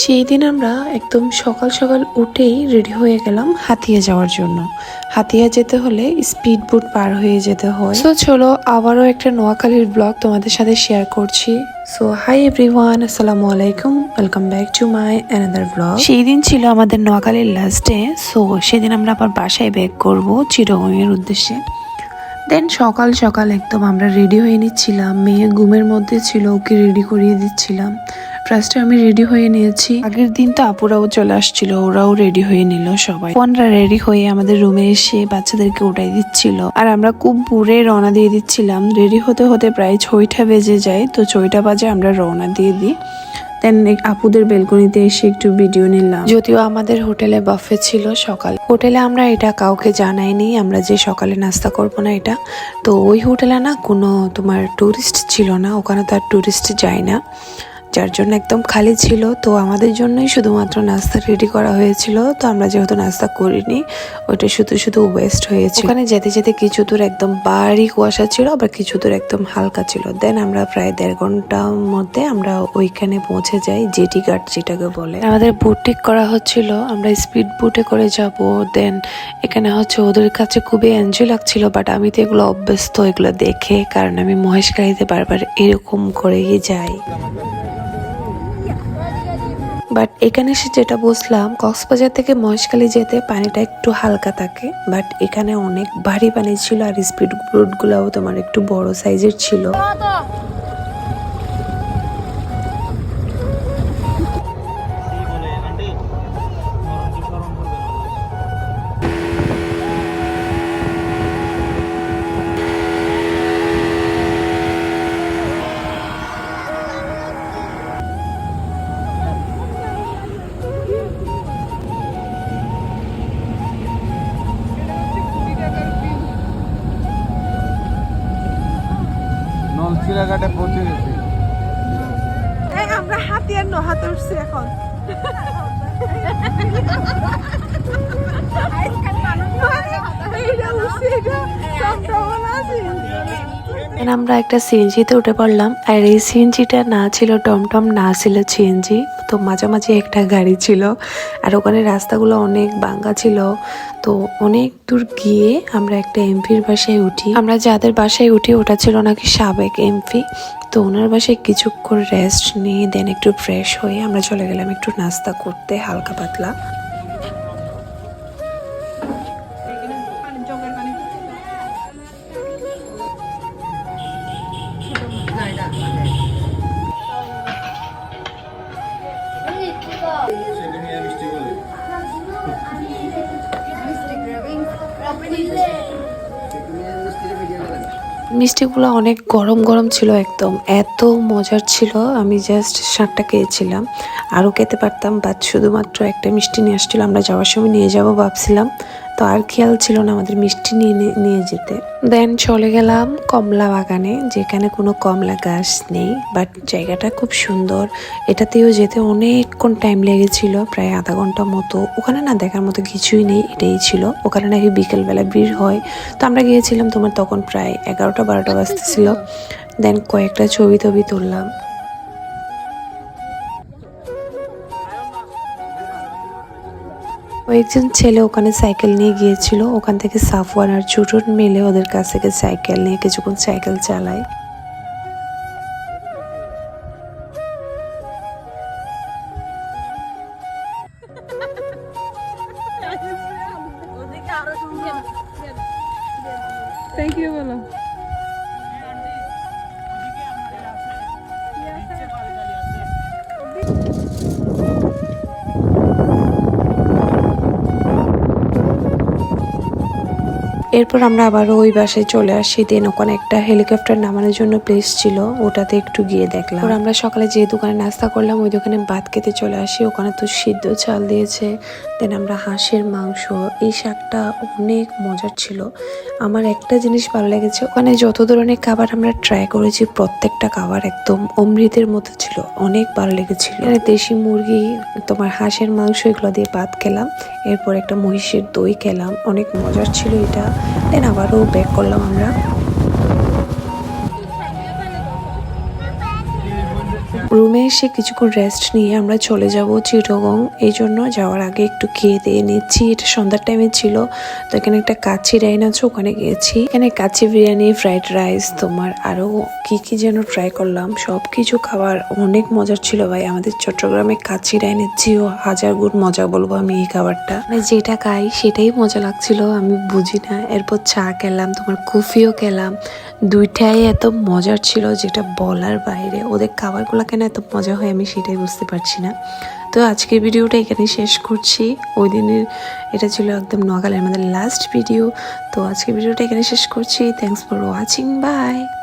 সেই দিন আমরা একদম সকাল সকাল উঠেই রেডি হয়ে গেলাম হাতিয়া যাওয়ার জন্য। হাতিয়া যেতে হলে স্পিড বোট পার হয়ে যেতে হয়। সো চলো আবারও একটা নোয়াখালীর ব্লগ তোমাদের সাথে শেয়ার করছি। সো হাই এভরিওয়ান, আসসালামু আলাইকুম, welcome back to my another blog. সেই দিন ছিল আমাদের নোয়াখালীর লাস্ট ডে। সো সেদিন আমরা আবার বাসায় ব্যাক করবো চিরগঙ্গের উদ্দেশ্যে। দেন সকাল সকাল একদম আমরা রেডি হয়ে নিচ্ছিলাম। মেয়ে ঘুমের মধ্যে ছিল, ওকে রেডি করিয়ে দিচ্ছিলাম। ফার্স্টে আমি রেডি হয়ে নিয়েছি। আগের দিন তো আপুরাও চলে আসছিল, ওরাও রেডি হয়ে নিল। সবাই ফোনরা রেডি হয়ে আমাদের রুমে এসে বাচ্চাদেরকে উঠাই দিচ্ছিল, আর আমরা খুব ভোরে রওনা দিয়ে দিচ্ছিলাম। রেডি হতে হতে প্রায় 6টা বেজে যায়। তো 6টা বাজে আমরা রওনা দিয়ে দিই। দেন আপুদের বেলকনিতে এসে একটু ভিডিও নিলাম। যদিও আমাদের হোটেলে বাফে ছিল সকাল। হোটেলে আমরা এটা কাউকে জানাইনি আমরা যে সকালে নাস্তা করব না এটা। তো ওই হোটেলে না কোনো তোমার টুরিস্ট ছিল না, ওখানে তো আর টুরিস্ট যায় না, যার জন্য একদম খালি ছিল। তো আমাদের জন্যই শুধুমাত্র নাস্তা রেডি করা হয়েছিল। তো আমরা যেহেতু নাস্তা করিনি, ওইটা শুধু শুধু ওয়েস্ট হয়েছে। ওখানে যেতে যেতে কিছু দূর একদম ভারী কুয়াশা ছিল, আবার কিছু দূর একদম হালকা ছিল। দেন আমরা প্রায় 1.5 ঘন্টার মধ্যে আমরা ওইখানে পৌঁছে যাই, জেটি ঘাট যেটাকে বলে। আমাদের বোট ঠিক করা হচ্ছিল, আমরা স্পিড বোটে করে যাব। দেন এখানে হচ্ছে ওদের কাছে খুবই এনজয় লাগছিল, বাট আমি তো এগুলো অভ্যস্ত এগুলো দেখে, কারণ আমি মহেশখালীতে বারবার এরকম করেই যাই। বাট এখানে এসে যেটা বুঝলাম, কক্সবাজার থেকে মহেশখালী যেতে পানিটা একটু হালকা থাকে, বাট এখানে অনেক ভারী পানি ছিল, আর স্পিড বোটগুলোও তোমার একটু বড় সাইজের ছিল। নলছিরাঘাটে পৌঁছে গেছি। আমরা হাতিয়ার হাতে উঠছি এখন। আমরা একটা সিএনজিতে উঠে পড়লাম, আর এই সিএনজিটা না ছিল টমটম, না ছিল সিএনজি, তো মাঝামাঝি একটা গাড়ি ছিল। আর ওখানে রাস্তাগুলো অনেক ভাঙা ছিল। তো অনেক দূর গিয়ে আমরা একটা এমপির বাসায় উঠি। আমরা যাদের বাসায় উঠি ওটা ছিল নাকি সাবেক এমপি। তো ওনার বাসায় কিছুক্ষণ রেস্ট নিয়ে দেন একটু ফ্রেশ হয়ে আমরা চলে গেলাম একটু নাস্তা করতে, হালকা পাতলা। মিষ্টিগুলো অনেক গরম গরম ছিল, একদম এত মজার ছিল। আমি জাস্ট 7টা খেয়েছিলাম, আরও খেতে পারতাম, বাট শুধুমাত্র একটা মিষ্টি নিয়ে আসছিল। আমরা যাওয়ার সময় নিয়ে যাব ভাবছিলাম, তো আর খেয়াল ছিল না আমাদের মিষ্টি নিয়ে যেতে। দেন চলে গেলাম কমলা বাগানে, যেখানে কোনো কমলা গাছ নেই, বাট জায়গাটা খুব সুন্দর। এটাতেও যেতে অনেকক্ষণ টাইম লেগেছিল, প্রায় আধা ঘন্টা মতো। ওখানে না দেখার মতো কিছুই নেই, এটাই ছিল। ওখানে নাকি বিকেলবেলা ভিড় হয়। তো আমরা গিয়েছিলাম তোমার তখন প্রায় 11টা-12টা বাজতেছিল। দেন কয়েকটা ছবি টবি তুললাম। কয়েকজন ছেলে ওখানে সাইকেল নিয়ে গিয়েছিল, ওখান থেকে সাফওয়ান আর চুটুন মিলে ওদের কাছ থেকে সাইকেল নিয়ে কিছুক্ষণ সাইকেল চালায়। থ্যাংক ইউ বলো। এরপর আমরা আবারও ওই বাসায় চলে আসি। দেন ওখানে একটা হেলিকপ্টার নামানোর জন্য প্লেস ছিল, ওটাতে একটু গিয়ে দেখলাম। আর আমরা সকালে যে দোকানে নাস্তা করলাম ওই দোকানে ভাত খেতে চলে আসি। ওখানে তো সিদ্ধ চাল দিয়েছে, দেন আমরা হাঁসের মাংস, এই শাকটা অনেক মজার ছিল। আমার একটা জিনিস ভালো লেগেছে, ওখানে যত ধরনের খাবার আমরা ট্রাই করেছি প্রত্যেকটা খাবার একদম অমৃতের মতো ছিল, অনেক ভালো লেগেছিল। দেশি মুরগি, তোমার হাঁসের মাংস, এগুলো দিয়ে ভাত খেলাম। এরপর একটা মহিষের দই খেলাম, অনেক মজার ছিল এটা। দেন আবারও ব্যাক করলাম আমরা। রুমে এসে কিছুক্ষণ রেস্ট নিয়ে আমরা চলে যাব চিটাগং। এই জন্য যাওয়ার আগে একটু খেয়ে দিয়ে নিচ্ছি। এটা সন্ধ্যার টাইমে ছিল, তো এখানে একটা কাচ্চি ডাইন আছে, ওখানে গিয়েছি। এখানে কাচ্চি বিরিয়ানি, ফ্রাইড রাইস, তোমার আরো কি কি যেন ট্রাই করলাম। সবকিছু খাবার অনেক মজার ছিল ভাই। আমাদের চট্টগ্রামে কাচ্চি ডাইনের চেয়েও হাজার গুণ মজা বলবো আমি এই খাবারটা। মানে যেটা খাই সেটাই মজা লাগছিল, আমি বুঝি না। এরপর চা খেলাম, তোমার কফিও খেলাম, দুইটাই এত মজার ছিল যেটা বলার বাইরে। ওদের খাবারগুলো কেন এত মজা হয় আমি সেটাই বুঝতে পারছি না। তো আজকের ভিডিওটা এখানে শেষ করছি। ওই দিনের এটা ছিল একদম নোয়াখালীর আমাদের লাস্ট ভিডিও। তো আজকের ভিডিওটা এখানে শেষ করছি। Thanks for watching, by.